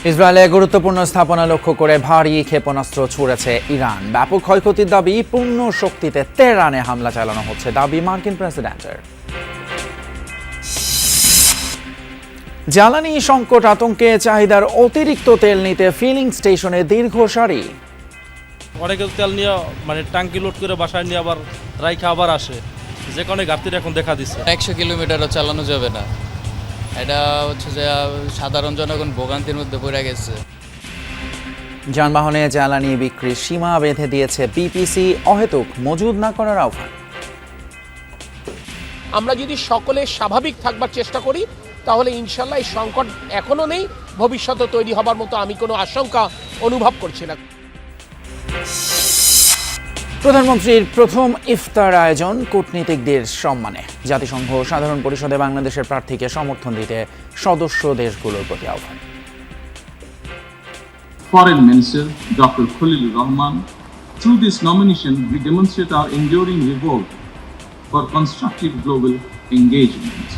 ইসরায়েলে গুরুত্বপূর্ণ স্থাপনা লক্ষ্য করে ভারী ক্ষেপণাস্ত্র ছুড়েছে ইরান। ব্যাপক ক্ষয়ক্ষতির দাবি, পূর্ণ শক্তিতে তেহরানে হামলা চালানো হচ্ছে দাবি মার্কিন প্রেসিডেন্টের। জ্বালানি সংকট আতঙ্কে চাহিদার অতিরিক্ত তেল নিতে ফিলিং স্টেশনে দীর্ঘ সারি। অনেকে তেল নিয়ে ট্যাঙ্কি লোড করে বাসায় নিয়ে আবার রাইখা আবার আসে, যে কারণে ঘাটতির এখন দেখা দিচ্ছে। 100 কিলোমিটারও চালানো যাবে না, এটা হচ্ছে যে সাধারণ জনগণ ভোগান্তির মধ্যে পড়ে গেছে। যানবাহনে জ্বালানি বিক্রির সীমা বেঁধে দিয়েছে বিপিসি, অহেতুক মজুদ না করার আহ্বান। আমরা যদি সকলে স্বাভাবিক থাকবার চেষ্টা করি তাহলে ইনশাল্লাহ এই সংকট এখনো নেই, ভবিষ্যতে তৈরি হবার মতো আমি কোনো আশঙ্কা অনুভব করছি না। প্রধানমন্ত্রীর প্রথম ইফতার আয়োজন কূটনীতিকদের সম্মানে। জাতিসংঘ সাধারণ পরিষদে বাংলাদেশের প্রার্থীকে সমর্থন দিতে সদস্য দেশগুলোর প্রতি আহ্বান। Foreign Minister Dr. Khalilur Rahman, through this nomination we demonstrate our enduring revolt for constructive global engagement.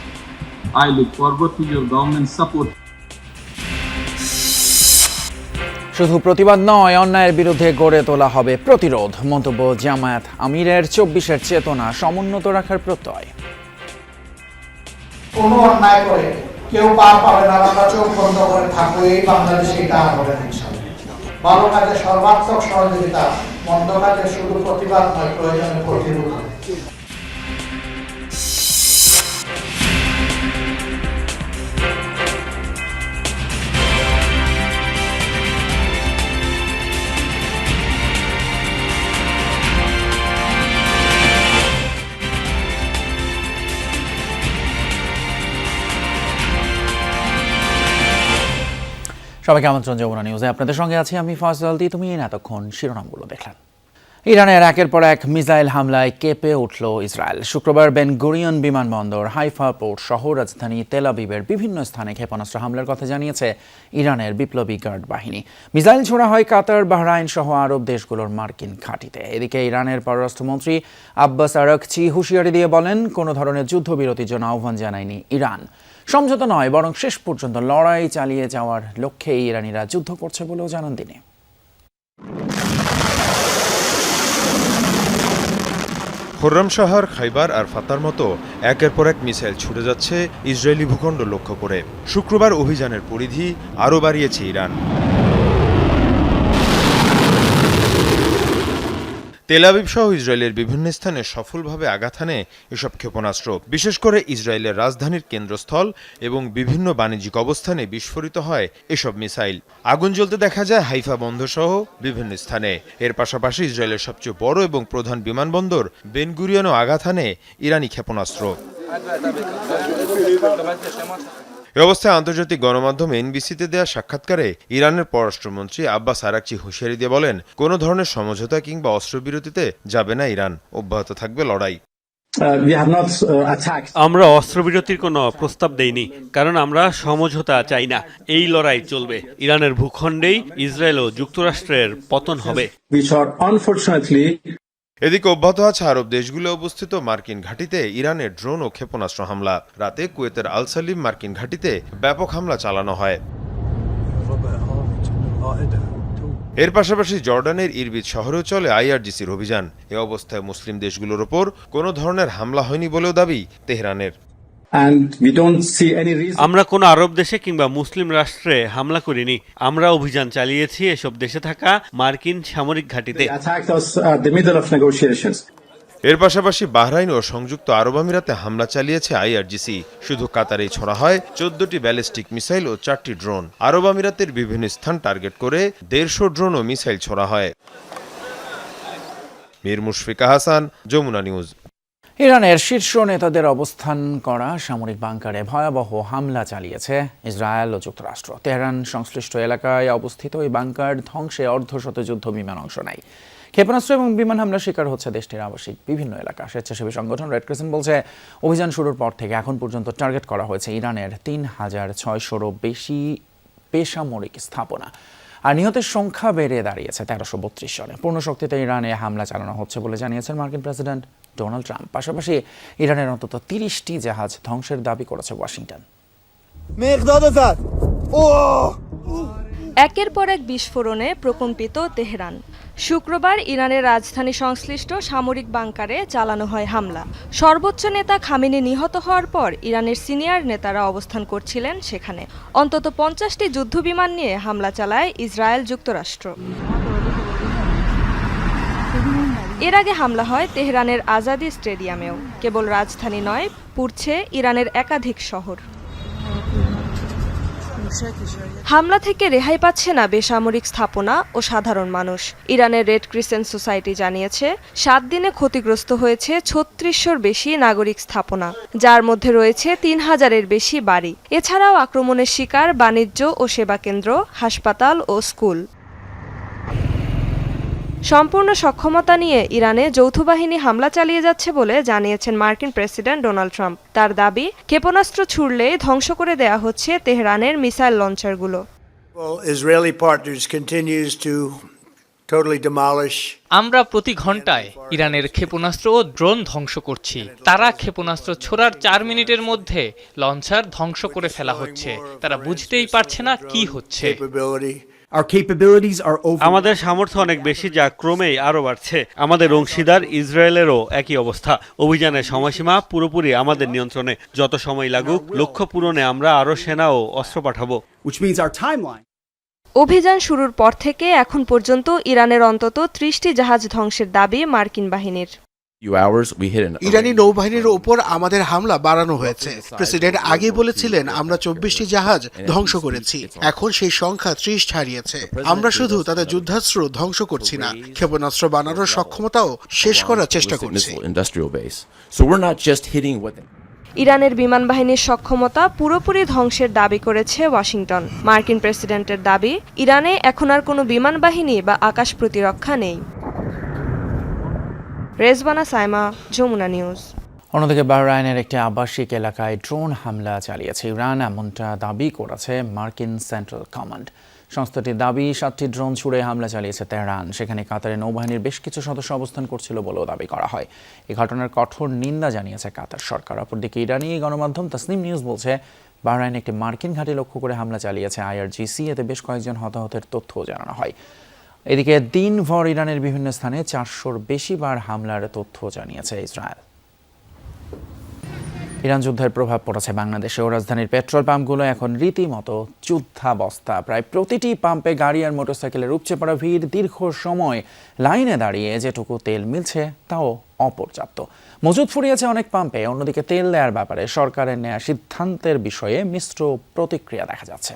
I look forward to your government's support. শুধু প্রতিবাদ নয়, অন্যায়ের বিরুদ্ধে গড়ে তোলা হবে প্রতিরোধ। মন্তব্য জামায়াত আমিরের। 24-এর চেতনা সমুন্নত রাখার প্রত্যয়। কোনো অন্যায় করে কেউ পার পাবে না, আমরা চোখ বন্ধ করে থাকবো, এই বাংলাদেশে এটা হবে না ইনশাআল্লাহ। ভালো কাজে সর্বাত্মক সহযোগিতা, মন্দ কাজে শুধু প্রতিবাদ নয়, প্রয়োজনে প্রতিরোধ। সবাইকে আমন্ত্রণ যমুনা নিউজে, আপনাদের সঙ্গে আছি আমি ফয়সাল। তুমি এতক্ষণ শিরোনামগুলো দেখলেন। ইরানের একের পর এক মিসাইল হামলায় কেঁপে উঠল ইসরায়েল। শুক্রবার বেন গুরিয়ন বিমানবন্দর, হাইফা পোর্ট সহ রাজধানী তেল আবিবের বিভিন্ন স্থানে ক্ষেপণাস্ত্র হামলার কথা জানিয়েছে ইরানের বিপ্লবী গার্ড বাহিনী। মিসাইল ছোড়া হয় কাতার, বাহরাইন সহ আরব দেশগুলোর মার্কিন ঘাঁটিতে। এদিকে ইরানের পররাষ্ট্রমন্ত্রী আব্বাস আরাকচি হুঁশিয়ারি দিয়ে বলেন, কোনো ধরনের যুদ্ধবিরতির জন্য আহ্বান জানায়নি ইরান। সমঝোতা নয়, বরং শেষ পর্যন্ত লড়াই চালিয়ে যাওয়ার লক্ষ্যে ইরানিরা যুদ্ধ করছে বলেও জানান তিনি। খোররামশাহর, খাইবার আর ফাতার মতো একের পর এক মিসাইল ছুটে যাচ্ছে ইসরায়েলি ভূখণ্ড লক্ষ্য করে। শুক্রবার অভিযানের পরিধি আরও বাড়িয়েছে ইরান। তেল আবিব সহ ইসরায়েলের বিভিন্ন স্থানে সফলভাবে আঘাত হানে এসব ক্ষেপণাস্ত্র। বিশেষ করে ইসরায়েলের রাজধানীর কেন্দ্রস্থল এবং বিভিন্ন বাণিজ্যিক অবস্থানে বিস্ফোরিত হয় এসব মিসাইল। আগুন জ্বলতে দেখা যায় হাইফা বন্দর সহ বিভিন্ন স্থানে। এর পাশাপাশি ইসরায়েলের সবচেয়ে বড় এবং প্রধান বিমানবন্দর বেন গুরিয়নেও আঘাত হানে ইরানি ক্ষেপণাস্ত্র। এ অবস্থায় আন্তর্জাতিক গণমাধ্যম এনবিসিতে দেয়া সাক্ষাৎকারে ইরানের পররাষ্ট্রমন্ত্রী আব্বাস আরাকচি হুঁশিয়ারি দিয়ে বলেন, কোনো ধরনের সমঝোতা কিংবা অস্ত্রবিরতিতে যাবে না ইরান, অব্যাহত থাকবে লড়াই। আমরা অস্ত্রবিরতির কোনো প্রস্তাব দেইনি, কারণ আমরা সমঝোতা চাই না। এই লড়াই চলবে। ইরানের ভূখণ্ডেই ইসরায়েল ও যুক্তরাষ্ট্রের পতন হবে। এদিকে অব্যাহত আছে আরব দেশগুলো অবস্থিত মার্কিন ঘাঁটিতে ইরানের ড্রোন ও ক্ষেপণাস্ত্র হামলা। রাতে কুয়েতের আল সালিম মার্কিন ঘাঁটিতে ব্যাপক হামলা চালানো হয়। এর পাশাপাশি জর্ডানের ইরবিদ শহরেও চলে আইআরজিসির অভিযান। এ অবস্থায় মুসলিম দেশগুলোর ওপর কোনো ধরনের হামলা হয়নি বলেও দাবি তেহরানের। আমরা কোনো আরব দেশে কিংবা মুসলিম রাষ্ট্রে হামলা করিনি। আমরা অভিযান চালিয়েছি এসব দেশে থাকা মার্কিন সামরিক ঘাঁটিতে। এর পাশাপাশি বাহরাইন ও সংযুক্ত আরব আমিরাতে হামলা চালিয়েছে আইআরজিসি। শুধু কাতারেই ছোড়া হয় 14টি ব্যালিস্টিক মিসাইল ও 4টি ড্রোন। আরব আমিরাতের বিভিন্ন স্থান টার্গেট করে 150 ড্রোন ও মিসাইল ছোড়া হয়। মীর মুশফিকা হাসান, যমুনা নিউজ। ইরানের শীর্ষ নেতাদের অবস্থান করা সামরিক বাংকারে ভয়াবহ হামলা চালিয়েছে ইসরায়েল ও যুক্তরাষ্ট্র। তেহরান সংশ্লিষ্ট এলাকায় অবস্থিত এই বাংকার ধ্বংসে অর্ধশত যুদ্ধ বিমান অংশ নেয়। ক্ষেপণাস্ত্র এবং বিমান হামলার শিকার হচ্ছে দেশটির আবাসিক বিভিন্ন এলাকা। স্বেচ্ছাসেবী সংগঠন রেড ক্রিসেন্ট বলছে, অভিযান শুরুর পর থেকে এখন পর্যন্ত টার্গেট করা হয়েছে ইরানের 3600-রও বেশি বেসামরিক স্থাপনা। আর নিহতের সংখ্যা বেড়ে দাঁড়িয়েছে 1332 জনে। পূর্ণ শক্তিতে ইরানে হামলা চালানো হচ্ছে বলে জানিয়েছেন মার্কিন প্রেসিডেন্ট ডোনাল্ড ট্রাম্প। পাশাপাশি ইরানের অন্তত 30টি জাহাজ ধ্বংসের দাবি করেছে ওয়াশিংটন। একের পর এক বিস্ফোরণে প্রকম্পিত তেহরান। শুক্রবার ইরানের রাজধানী সংশ্লিষ্ট সামরিক বাংকারে চালানো হয় হামলা। সর্বোচ্চ নেতা খামেনি নিহত হওয়ার পর ইরানের সিনিয়র নেতারা অবস্থান করছিলেন সেখানে। অন্তত 50টি যুদ্ধবিমান নিয়ে হামলা চালায় ইসরায়েল যুক্তরাষ্ট্র। এর আগে হামলা হয় তেহরানের আজাদি স্টেডিয়ামেও। কেবল রাজধানী নয়, পুড়ছে ইরানের একাধিক শহর। হামলা থেকে রেহাই পাচ্ছে না বেসামরিক স্থাপনা ও সাধারণ মানুষ। ইরানের রেড ক্রিসেন্ট সোসাইটি জানিয়েছে 7 দিনে ক্ষতিগ্রস্ত হয়েছে 3600-র বেশি নাগরিক স্থাপনা, যার মধ্যে রয়েছে 3000-এর বেশি বাড়ি। এছাড়াও আক্রমণের শিকার বাণিজ্য ও সেবা কেন্দ্র, হাসপাতাল ও স্কুল। সম্পূর্ণ সক্ষমতা নিয়ে ইরানে যৌথ বাহিনী হামলা চালিয়ে যাচ্ছে বলে জানিয়েছেন মার্কিন প্রেসিডেন্ট ডোনাল্ড ট্রাম্প। তার দাবি, ক্ষেপণাস্ত্র ছুড়লে ধ্বংস করে দেয়া হচ্ছে তেহরানের মিসাইল লঞ্চারগুলো। আমরা প্রতি ঘন্টায় ইরানের ক্ষেপণাস্ত্র ও ড্রোন ধ্বংস করছি। তারা ক্ষেপণাস্ত্র ছোড়ার 4 মিনিটের মধ্যে লঞ্চার ধ্বংস করে ফেলা হচ্ছে। তারা বুঝতেই পারছে না কি হচ্ছে। আমাদের সামর্থ্য অনেক বেশি, যা ক্রমেই আরও বাড়ছে। আমাদের অংশীদার ইসরায়েলেরও একই অবস্থা। অভিযানের সময়সীমা পুরোপুরি আমাদের নিয়ন্ত্রণে। যত সময় লাগুক, লক্ষ্য পূরণে আমরা আরও সেনা ও অস্ত্র পাঠাবো। অভিযান শুরুর পর থেকে এখন পর্যন্ত ইরানের অন্তত 30টি জাহাজ ধ্বংসের দাবি মার্কিন বাহিনীর। ইরানি নৌবাহিনীর ওপর আমাদের হামলা বাড়ানো হয়েছে। প্রেসিডেন্ট আগে বলেছিলেন আমরা 24টি জাহাজ ধ্বংস করেছি। এখন সেই সংখ্যা 30 ছাড়িয়েছে। আমরা শুধু তাদের যুদ্ধাস্ত্র ধ্বংস করছি না, ক্ষেপণাস্ত্র বানানোর সক্ষমতাও শেষ করার চেষ্টা করছি। ইরানের বিমান বাহিনীর সক্ষমতা পুরোপুরি ধ্বংসের দাবি করেছে ওয়াশিংটন। মার্কিন প্রেসিডেন্টের দাবি, ইরানে এখন আর কোনো বিমান বাহিনী বা আকাশ প্রতিরক্ষা নেই। রেজবানা সাইমা, যমুনা নিউজ। অন্যদিকে বাহরাইনের একটি আবাসিক এলাকায় ড্রোন হামলা চালিয়েছে ইরান, এমনটা দাবি করেছে মার্কিন সেন্ট্রাল কমান্ড। সংস্থাটির দাবি, 7টি ড্রোন ছুড়ে হামলা চালিয়েছে তেহরান। সেখানে কাতারের নৌবাহিনীর বেশ কিছু সদস্য অবস্থান করছিল বলেও দাবি করা হয়। এই ঘটনার কঠোর নিন্দা জানিয়েছে কাতার সরকার। অপরদিকে ইরানি গণমাধ্যম তাসনিম নিউজ বলছে, বাহরাইনে একটি মার্কিন ঘাঁটি লক্ষ্য করে হামলা চালিয়েছে IRGC। এতে বেশ কয়েকজন হতাহতের তথ্যও জানানো হয়। এদিকে দিনভর ইরানের বিভিন্ন স্থানে 400-র বেশি বার হামলার তথ্য জানিয়েছে ইসরায়েল। ইরান যুদ্ধের প্রভাব পড়েছে বাংলাদেশেও। রাজধানীর পেট্রোল পাম্পগুলো এখন রীতিমতো যুদ্ধাবস্থা। প্রায় প্রতিটি পাম্পে গাড়ি আর মোটরসাইকেলের উপচে পড়া ভিড়। দীর্ঘ সময় লাইনে দাঁড়িয়ে যেটুকু তেল মিলছে তাও অপর্যাপ্ত। মজুদ ফুরিয়েছে অনেক পাম্পে। অন্যদিকে তেল দেওয়ার ব্যাপারে সরকারের নেওয়া সিদ্ধান্তের বিষয়ে মিশ্র প্রতিক্রিয়া দেখা যাচ্ছে।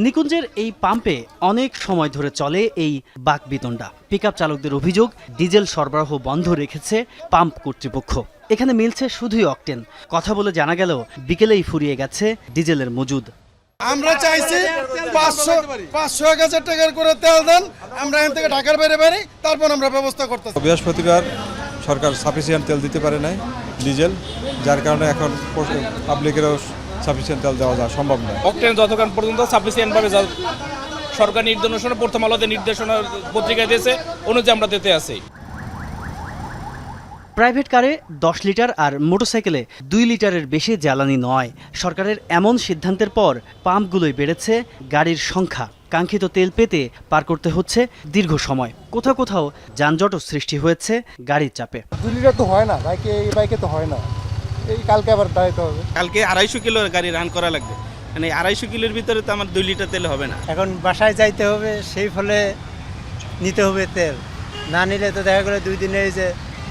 নিকুঞ্জের এই পাম্পে অনেক সময় ধরে চলে এই বাকবিতণ্ডা। পিকআপ চালকদের অভিযোগ, ডিজেল সরবরাহ বন্ধ রেখেছে পাম্প কর্তৃপক্ষ। এখানে মিলছে শুধুই অকটেন। কথা বলে জানা গেল বিকেলেই ফুরিয়ে গেছে ডিজেলের মজুদ। আমরা চাইছি 500-1000 টাকার করে তেল দেন, আমরা এখান থেকে ঢাকার বাইরে বেরি, তারপর আমরা ব্যবস্থা করতেছি। বৃহস্পতিবার সরকার সাফিসিয়েন্ট তেল দিতে পারে নাই, ডিজেল, যার কারণে এখন পাবলিকেরও সাফিসিয়েন্ট তেল দেওয়া সম্ভব নয়। অকটেন যতক্ষণ পর্যন্ত সাফিসিয়েন্টভাবে সরকার নির্দেশনা, প্রথম আলোতে নির্দেশনা পত্রিকা দিয়েছে, অনুযায়ী আমরা দিতে আছি। প্রাইভেট কারে 10 লিটার আর মোটরসাইকেলে 2 লিটারের বেশি জ্বালানি নয়। সরকারের এমন সিদ্ধান্তের পর পাম্পগুলোই বেড়েছে গাড়ির সংখ্যা। কাঙ্ক্ষিত তেল পেতে পার করতে হচ্ছে দীর্ঘ সময়। কোথাও কোথাও যানজটও সৃষ্টি হয়েছে গাড়ির চাপে। 2 লিটার তো হয় না, এই বাইকে তো হয় না। এই কালকে আবার দাঁড়াইতে হবে। কালকে 250 কিলো গাড়ি রান করা লাগবে, মানে 250 কিলোর ভিতরে তো আমার 2 লিটার তেল হবে না। এখন বাসায় যাইতে হবে, সেই ফলে নিতে হবে তেল। না নিলে তো দেখা গেলো 2 দিনে যে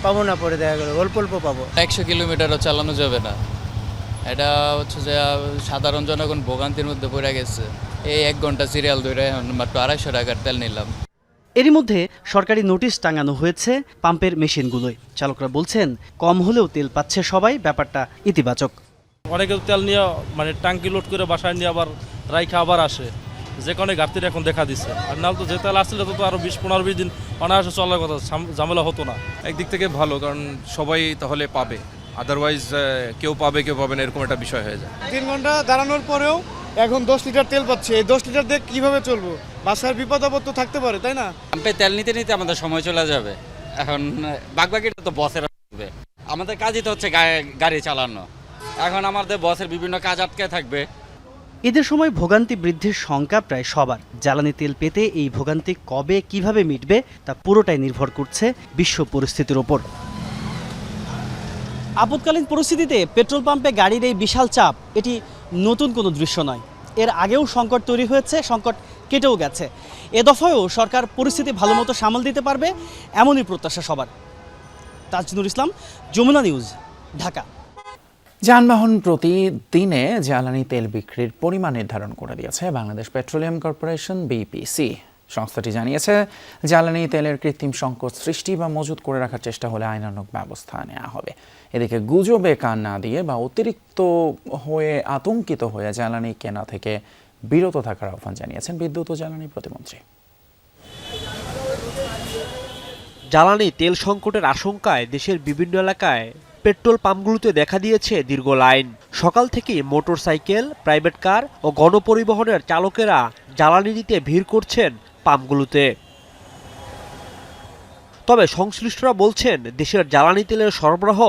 পাবো না, পরে দেখা গেলো অল্প অল্প পাবো। 100 কিলোমিটারও চালানো যাবে না। এটা হচ্ছে যে সাধারণ জনগণ ভোগান্তির মধ্যে পড়ে গেছে। এই 1 ঘন্টা সিরিয়াল ধরে মাত্র 250 টাকার তেল নিলাম। এরই মধ্যে সরকারি নোটিশ টাঙানো হয়েছে পাম্পের মেশিনগুলোয়। চালকরা বলছেন, কম হলেও তেল পাচ্ছে সবাই, ব্যাপারটা ইতিবাচক। অনেকে তেল নিয়ে মানে ট্যাঙ্কি লোড করে বাসায় নিয়ে আবার রাইখা আবার আসে, যে কারণে ঘাটতির এখন দেখা দিচ্ছে। আর নাহলে তো যে তেল আসলে তো আরো 20-15-20 দিন অনায়াসে চলার কথা, ঝামেলা হতো না। একদিক থেকে ভালো, কারণ সবাই তাহলে পাবে, আদারওয়াইজ কেউ পাবে কেউ পাবে না, এরকম একটা বিষয় হয়ে যায়। 3 ঘন্টা দাঁড়ানোর পরেও এখন 10 লিটার তেল পাচ্ছে। এই 10 লিটার দিয়ে কিভাবে চলবো? বাসার বিপদ আপদ তো থাকতে পারে, তাই না? পাম্পে তেল নিতে নিতে আমাদের সময় চলে যাবে। এখন বাকিটা তো বসের থাকবে। আমাদের কাজই তো হচ্ছে গাড়ি চালানো। এখন আমাদের বসের বিভিন্ন কাজ আটকে থাকবে, ঈদের সময় ভোগান্তি বৃদ্ধির শঙ্কা প্রায় সবার। জ্বালানি তেল পেতে এই ভোগান্তি কবে কিভাবে মিটবে তা পুরোটাই নির্ভর করছে বিশ্ব পরিস্থিতির ওপর। আপৎকালীন পরিস্থিতিতে পেট্রোল পাম্পে গাড়ির এই বিশাল চাপ এটি নতুন কোনো দৃশ্য নয়। এর আগেও সংকট তৈরি হয়েছে, সংকট কেটেও গেছে। এ দফায়ও সরকার পরিস্থিতি ভালোমতো সামাল দিতে পারবে এমনই প্রত্যাশা সবার। তাজনুর ইসলাম, যমুনা নিউজ, ঢাকা। যানবাহন প্রতি দিনে জ্বালানি তেল বিক্রির পরিমাণ নির্ধারণ করে দিয়েছে বাংলাদেশ পেট্রোলিয়াম কর্পোরেশন বিপিসি। সংস্থাটি জানিয়েছে, জ্বালানি তেলের কৃত্রিম সংকট সৃষ্টি বা মজুত করে রাখার চেষ্টা হলে আইনানুগ ব্যবস্থা নেওয়া হবে। এদিকে গুজবে কান না দিয়ে বা অতিরিক্ত হয়ে আতঙ্কিত হয়ে জ্বালানি কেনা থেকে বিরত থাকার আহ্বান জানিয়েছেন বিদ্যুৎ ও জ্বালানি প্রতিমন্ত্রী। জ্বালানি তেল সংকটের আশঙ্কায় দেশের বিভিন্ন এলাকায় পেট্রোল পাম্পগুলোতে দেখা দিয়েছে দীর্ঘ লাইন। সকাল থেকেই মোটরসাইকেল, প্রাইভেট কার ও গণপরিবহনের চালকেরা জ্বালানি নিতে ভিড় করছেন পাম্পগুলোতে। তবে সংশ্লিষ্টরা বলছেন, দেশের জ্বালানি তেলের সরবরাহ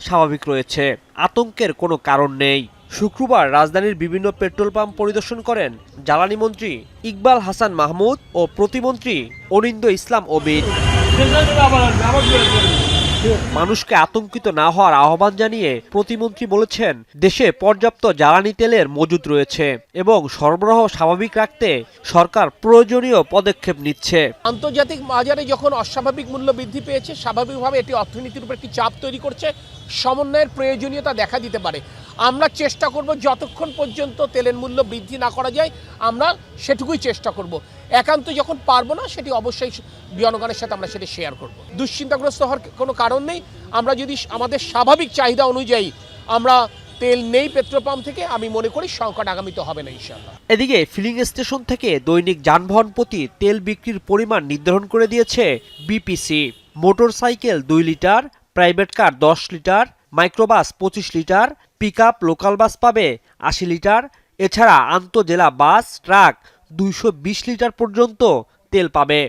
স্বাভাবিক রয়েছে, আতঙ্কের কোনো কারণ নেই। শুক্রবার রাজধানীর বিভিন্ন পেট্রোল পাম্প পরিদর্শন করেন জ্বালানি মন্ত্রী ইকবাল হাসান মাহমুদ ও প্রতিমন্ত্রী অনিন্দ্য ইসলাম অবিদ। মানুষকে আতঙ্কিত না হওয়ার আহ্বান জানিয়ে প্রতিমন্ত্রী বলেছেন, দেশে পর্যাপ্ত জ্বালানি তেলের মজুত রয়েছে এবং সরবরাহ স্বাভাবিক রাখতে সরকার প্রয়োজনীয় পদক্ষেপ নিচ্ছে। আন্তর্জাতিক বাজারে যখন অস্বাভাবিক মূল্য বৃদ্ধি পেয়েছে, স্বাভাবিকভাবে এটি অর্থনীতির উপর একটি চাপ তৈরি করছে, সমন্বয়ের প্রয়োজনীয়তা দেখা দিতে পারে। আমরা চেষ্টা করব যতক্ষণ পর্যন্ত তেলের মূল্য বৃদ্ধি না করা যায় আমরা সেটুকুই চেষ্টা করব। একান্ত যখন পারবো না সেটি অবশ্যই জনগণের সাথে আমরা সেটা শেয়ার করব। দুশ্চিন্তাগ্রস্ত হওয়ার কোনো কারণ নেই। আমরা যদি আমাদের স্বাভাবিক চাহিদা অনুযায়ী আমরা তেল নেই পেট্রোল পাম্প থেকে, আমি মনে করি সংকট আগামীতে হবে না ইনশাআল্লাহ। এদিকে ফিলিং স্টেশন থেকে দৈনিক যানবাহন প্রতি তেল বিক্রির পরিমাণ নির্ধারণ করে দিয়েছে BPC. Motorcycle 2 litre, private car 10 litre, microbus 25 litre, pickup local bus পাবে 80 লিটার। এছাড়া আন্তঃজেলা বাস, ট্রাক 220 লিটার পর্যন্ত তেল পাবে।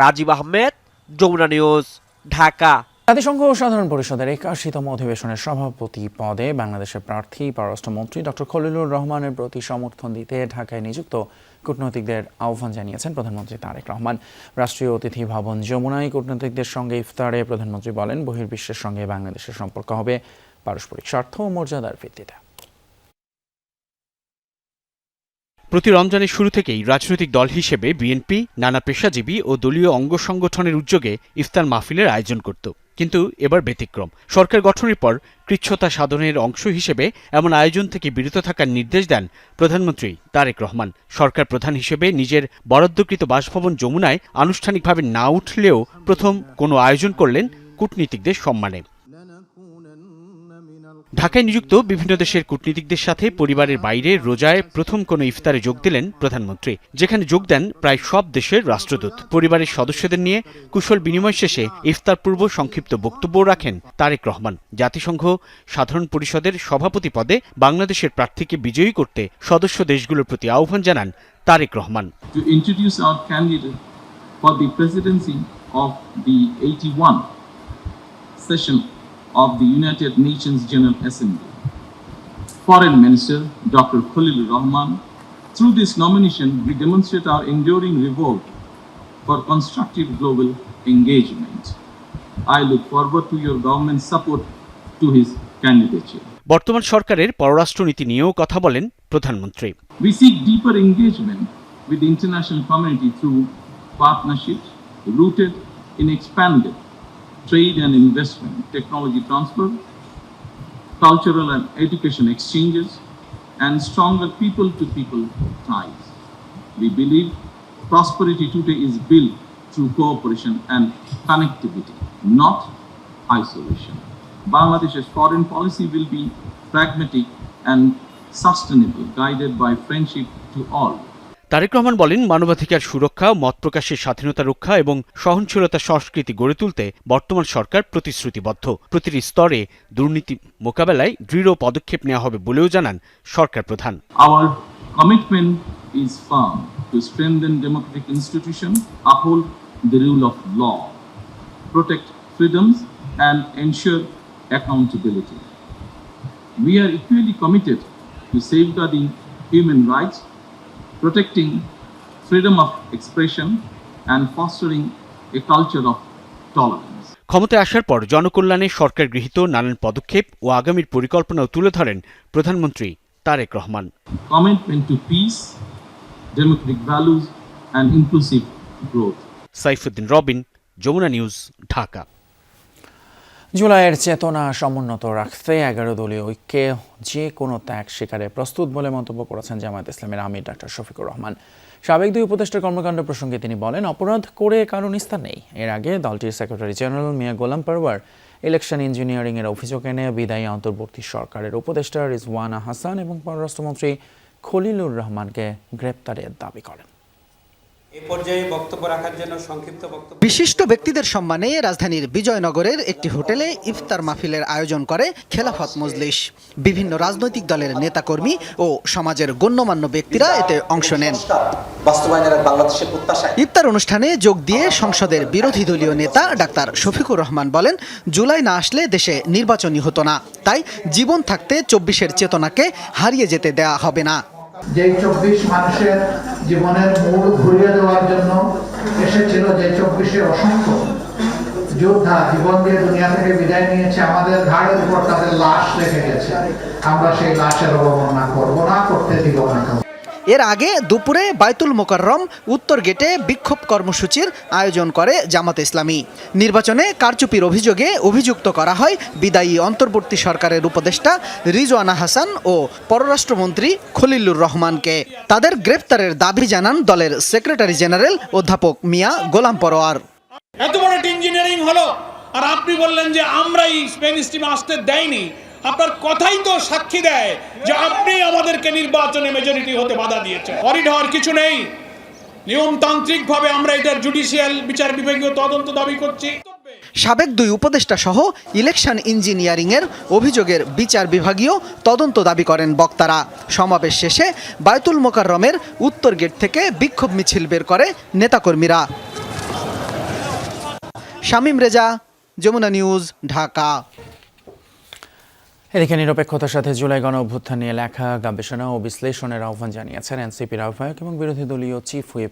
রাজীব আহমেদ, যমুনা নিউজ, ঢাকা। জাতিসংঘ সাধারণ পরিষদের 81তম অধিবেশনের সভাপতি পদে বাংলাদেশের প্রার্থী পররাষ্ট্রমন্ত্রী ডক্টর খলিলুর রহমানের প্রতি সমর্থন দিতে ঢাকায় নিযুক্ত কূটনৈতিকদের আহ্বান জানিয়েছেন প্রধানমন্ত্রী তারেক রহমান। রাষ্ট্রীয় অতিথি ভবন যমুনায় কূটনৈতিকদের সঙ্গে ইফতারে প্রধানমন্ত্রী বলেন, বহির্বিশ্বের সঙ্গে বাংলাদেশের সম্পর্ক হবে পারস্পরিক স্বার্থ ও মর্যাদার ভিত্তিতে। প্রতি রমজানের শুরু থেকেই রাজনৈতিক দল হিসেবে বিএনপি নানা পেশাজীবী ও দলীয় অঙ্গ সংগঠনের উদ্যোগে ইফতার মাহফিলের আয়োজন করত, কিন্তু এবার ব্যতিক্রম। সরকার গঠনের পর কৃচ্ছ্রতা সাধনের অংশ হিসেবে এমন আয়োজন থেকে বিরত থাকার নির্দেশ দেন প্রধানমন্ত্রী তারেক রহমান। সরকার প্রধান হিসেবে নিজের বরাদ্দকৃত বাসভবন যমুনায় আনুষ্ঠানিকভাবে না উঠলেও প্রথম কোনো আয়োজন করলেন কূটনীতিকদের সম্মানে। ঢাকায় নিযুক্ত বিভিন্ন দেশের কূটনীতিকদের সাথে পরিবারের বাইরে রোজায় প্রথম কোনো ইফতারে যোগ দিলেন প্রধানমন্ত্রী, যেখানে যোগ দেন প্রায় সব দেশের রাষ্ট্রদূত। পরিবারের সদস্যদের নিয়ে কুশল বিনিময় শেষে ইফতার পূর্ব সংক্ষিপ্ত বক্তব্য রাখেন তারেক রহমান। জাতিসংঘ সাধারণ পরিষদের সভাপতি পদে বাংলাদেশের প্রার্থীকে বিজয়ী করতে সদস্য দেশগুলোর প্রতি আহ্বান জানান Tarique Rahman. To introduce our candidate for the presidency of the 81 session of the United Nations General Assembly, Foreign Minister Dr. Khalilur Rahman. Through this nomination, we demonstrate our enduring revolt for constructive global engagement. I look forward to your government's support to his candidature. বর্তমান সরকারের পররাষ্ট্রনীতি নিয়েও কথা বলেন প্রধানমন্ত্রী। We seek deeper engagement with the international community through partnerships rooted in expanded trade and investment, technology transfer, cultural and education exchanges, and stronger people-to-people ties. We believe prosperity today is built through cooperation and connectivity, not isolation. Bangladesh's foreign policy will be pragmatic and sustainable, guided by friendship to all. Tarique Rahman বলেন, মানবাধিকার সুরক্ষা, মত প্রকাশের স্বাধীনতা রক্ষা এবং সহনশীলতা সংস্কৃতি গড়ে তুলতে বর্তমান সরকার প্রতিশ্রুতিবদ্ধ। প্রতিটি স্তরে দুর্নীতি মোকাবেলায় দৃঢ় পদক্ষেপ নেওয়া হবে বলেও জানান সরকার প্রধান। Our commitment is firm to strengthen democratic institutions, uphold the rule of law, protect freedoms, and ensure accountability. We are equally committed to safeguarding human rights, protecting freedom of expression, and fostering a culture of tolerance. ক্ষমতায় আসার পর জনকল্যাণে সরকার গৃহীত নানান পদক্ষেপ ও আগামীর পরিকল্পনাও তুলে ধরেন প্রধানমন্ত্রী Tarique Rahman. Commitment to peace, democratic values, and inclusive growth. Saifuddin Robin, Jamuna News, Dhaka. জুলাইয়ের চেতনা সমুন্নত রাখতে 11 দলীয় ঐক্যে যে কোনো ত্যাগ স্বীকারে প্রস্তুত বলে মন্তব্য করেছেন জামায়াত ইসলামের আমির ডক্টর শফিকুর রহমান। সাবেক দুই উপদেষ্টার কর্মকাণ্ড প্রসঙ্গে তিনি বলেন, অপরাধ করে কারো নিস্তার নেই। এর আগে দলটির সেক্রেটারি জেনারেল মিয়া গোলাম পরওয়ার ইলেকশন ইঞ্জিনিয়ারিং এর অভিযোগ এনে বিদায়ী অন্তর্বর্তী সরকারের উপদেষ্টা রিজওয়ানা হাসান এবং পররাষ্ট্রমন্ত্রী খলিলুর রহমানকে গ্রেপ্তারের দাবি করেন। এই পর্যায়ে বক্তব্য রাখার জন্য সংক্ষিপ্ত বক্তব্য। বিশিষ্ট ব্যক্তিদের সম্মানে রাজধানীর বিজয়নগরের একটি হোটেলে ইফতার মাহফিলের আয়োজন করে খেলাফত মজলিস। বিভিন্ন রাজনৈতিক দলের নেতাকর্মী ও সমাজের গণ্যমান্য ব্যক্তিরা এতে অংশ নেন। ইফতার অনুষ্ঠানে যোগ দিয়ে সংসদের বিরোধী দলীয় নেতা ডাক্তার শফিকুর রহমান বলেন, জুলাই না আসলে দেশে নির্বাচনই হতো না, তাই জীবন থাকতে 24-এর চেতনাকে হারিয়ে যেতে দেয়া হবে না। যে 24 মানুষের জীবনের মূল ঘুরিয়ে দেওয়ার জন্য এসেছিল, যে 24-এর অসংখ্য যোদ্ধা জীবন দিয়ে দুনিয়া থেকে বিদায় নিয়েছে, আমাদের ঘাড়ের উপর তাদের লাশ রেখে গেছে। আমরা সেই লাশের অবমাননা করব না, করতে দিব না। এর আগে দুপুরে বায়তুল মোকাররম উত্তর গেটে বিক্ষোভ কর্মসূচির আয়োজন করে জামাত ইসলামী। নির্বাচনে কারচুপির অভিযোগে অভিযুক্ত করা হয় বিদায়ী অন্তর্বর্তী সরকারের উপদেষ্টা রিজওয়ানা হাসান ও পররাষ্ট্রমন্ত্রী খলিলুর রহমানকে। তাদের গ্রেফতারের দাবি জানান দলের সেক্রেটারি জেনারেল অধ্যাপক মিয়া গোলাম পরোয়ার। এত বড় ইঞ্জিনিয়ারিং হলো আর আপনি বললেন যে আমরাই স্পেন স্টিমে আসতে দেয়নি। আপনার কথাই তো সাক্ষী দেয় যে আপনি আমাদেরকে নির্বাচনে মেজরিটি হতে বাধা দিয়েছেন। করিডর কিছু নেই, নিয়মতান্ত্রিকভাবে আমরা এটার জুডিশিয়াল বিচার বিভাগীয় তদন্ত দাবি করছি। সাবেক দুই উপদেষ্টা সহ ইলেকশন ইঞ্জিনিয়ারিং এর অভিযোগের বিচার বিভাগীয় তদন্ত দাবি করেন বক্তারা। সমাবেশ শেষে বায়তুল মোকাররমের উত্তর গেট থেকে বিক্ষোভ মিছিল বের করে নেতাকর্মীরা। শামীম রেজা, যমুনা নিউজ, ঢাকা। এদিকে নিরপেক্ষতার সাথে জুলাই গণ অভ্যুত্থান নিয়ে লেখা গবেষণা ও বিশ্লেষণের আহ্বান জানিয়েছেন এনসিপির আহ্বায়ক এবং বিরোধী দলীয় চিফ হুইপ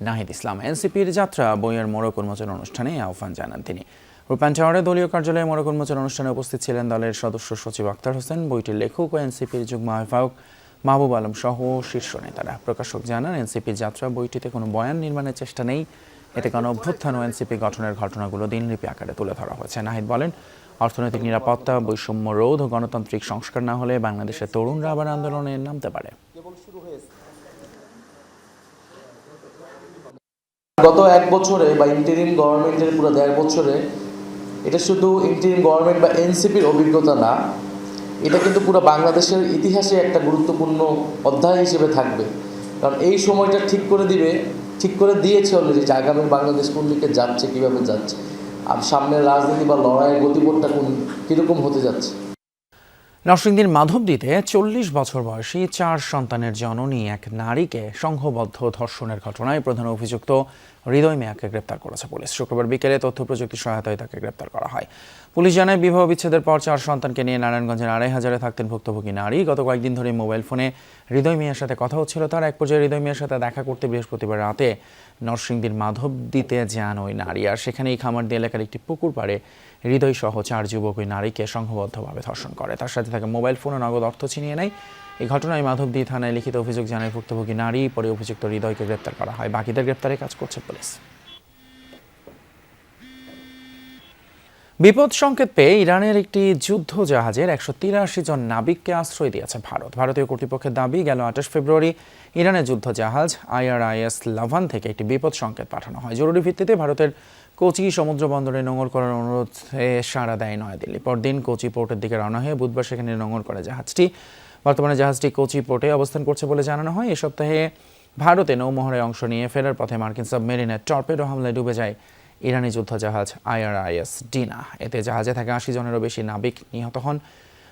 নাহিদ ইসলাম। এনসিপির যাত্রা বইয়ের মোড়ক উন্মোচন অনুষ্ঠানে আহ্বান জানান তিনি। রূপায়ণ টাওয়ারে দলীয় কার্যালয়ে মোড়ক উন্মোচন অনুষ্ঠানে উপস্থিত ছিলেন দলের সদস্য সচিব আক্তার হোসেন, বইটির লেখক ও এনসিপির যুগ্ম আহ্বায়ক মাহবুব আলম সহ শীর্ষ নেতারা। প্রকাশক জানান, এনসিপির যাত্রা বইটিতে কোনো বয়ান নির্মাণের চেষ্টা নেই। এতে গণ অভ্যুত্থান ও এনসিপি গঠনের ঘটনাগুলো দিনলিপি আকারে তুলে ধরা হয়েছে। নাহিদ বলেন, অর্থনৈতিক নিরাপত্তা, বৈষম্য রোধ ও গণতান্ত্রিক সংস্কার না হলে বাংলাদেশের তরুণরা আবার আন্দোলনে নামতে পারে। গত 1 বছরে বা ইন্টারিম গভর্নমেন্টের পুরো 1.5 বছরে এটা শুধু ইন্টারিম গভর্নমেন্ট বা এনসিপির অভিজ্ঞতা না, এটা কিন্তু পুরো বাংলাদেশের ইতিহাসে একটা গুরুত্বপূর্ণ অধ্যায় হিসেবে থাকবে। কারণ এই সময়টা ঠিক করে দিয়েছে অলরেডি যে আগামী বাংলাদেশ কোন দিকে যাচ্ছে, কীভাবে যাচ্ছে, আর সামনের রাজনীতি বা লড়াইয়ের গতিপথটা কীরকম হতে যাচ্ছে। নরসিংদীর মাধবদীতে 40 বছর বয়সী 4 সন্তানের জননী এক নারীকে সংঘবদ্ধ ধর্ষণের ঘটনায় প্রধান অভিযুক্ত হৃদয় মিয়াকে গ্রেপ্তার করেছে পুলিশ। শুক্রবার বিকেলে তথ্য প্রযুক্তি সহায়তায় তাকে গ্রেপ্তার করা হয়। পুলিশ জানায়, বিবাহ বিচ্ছেদের পর 4 সন্তানকে নিয়ে নারায়ণগঞ্জের 2500-এ থাকতেন ভুক্তভোগী নারী। গত কয়েকদিন ধরে মোবাইল ফোনে হৃদয় মিয়ার সাথে কথা হচ্ছিল তার। এক পর্যায়ে হৃদয় মিয়ার সাথে দেখা করতে বৃহস্পতিবার রাতে নরসিংদীর মাধবদীতে যান ওই নারী। আর সেখানেই খামারদি এলাকার একটি পুকুর পাড়ে হৃদয় সহ 4 যুবক ওই নারীকে সংঘবদ্ধভাবে ধর্ষণ করে। তার সাথে থাকা মোবাইল ফোন ও নগদ অর্থ ছিনিয়ে নেয়। এই ঘটনায় মাধবদী থানায় লিখিত অভিযোগ জানায় ভুক্তভোগী নারী। পরে অভিযুক্ত হৃদয়কে গ্রেপ্তার করা হয়। বাকিদের গ্রেপ্তারে কাজ করছে পুলিশ। বিপদ সংকেত পেয়ে ইরানের একটি যুদ্ধ জাহাজের 183 জন নাবিককে আশ্রয় দিয়েছে ভারত। ভারতীয় কর্তৃপক্ষের দাবি, গেল 28 ফেব্রুয়ারি ইরানের যুদ্ধ জাহাজ IRIS লাভান থেকে একটি বিপদ সংকেত পাঠানো হয়। জরুরি ভিত্তিতে ভারতের কোচি সমুদ্র বন্দরে নোঙর করার অনুরোধে সাড়া দেয় নয়াদিল্লি। পরদিন কোচি পোর্টের দিকে রওনা হয়ে বুধবার সেখানে নোঙর করে জাহাজটি। বর্তমানে জাহাজটি কোচি পোর্টে অবস্থান করছে বলে জানানো হয়। এ সপ্তাহে ভারতে নৌমহড়ায় অংশ নিয়ে ফেরার পথে মার্কিন সাবমেরিনের টর্পেডো হামলায় ডুবে যায় ইরানি যুদ্ধজাহাজ IRIS ডিনা। এতে জাহাজে থাকা 80 জনেরও বেশি নাবিক নিহত হন।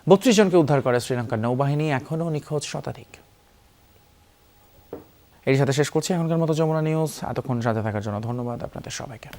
32 জনকে উদ্ধার করে শ্রীলঙ্কার নৌবাহিনী। এখনও নিখোঁজ শতাধিক। এর সাথে শেষ করছি এখনকার মতো যমুনা নিউজ। এতক্ষণ সাথে থাকার জন্য ধন্যবাদ আপনাদের সবাইকে।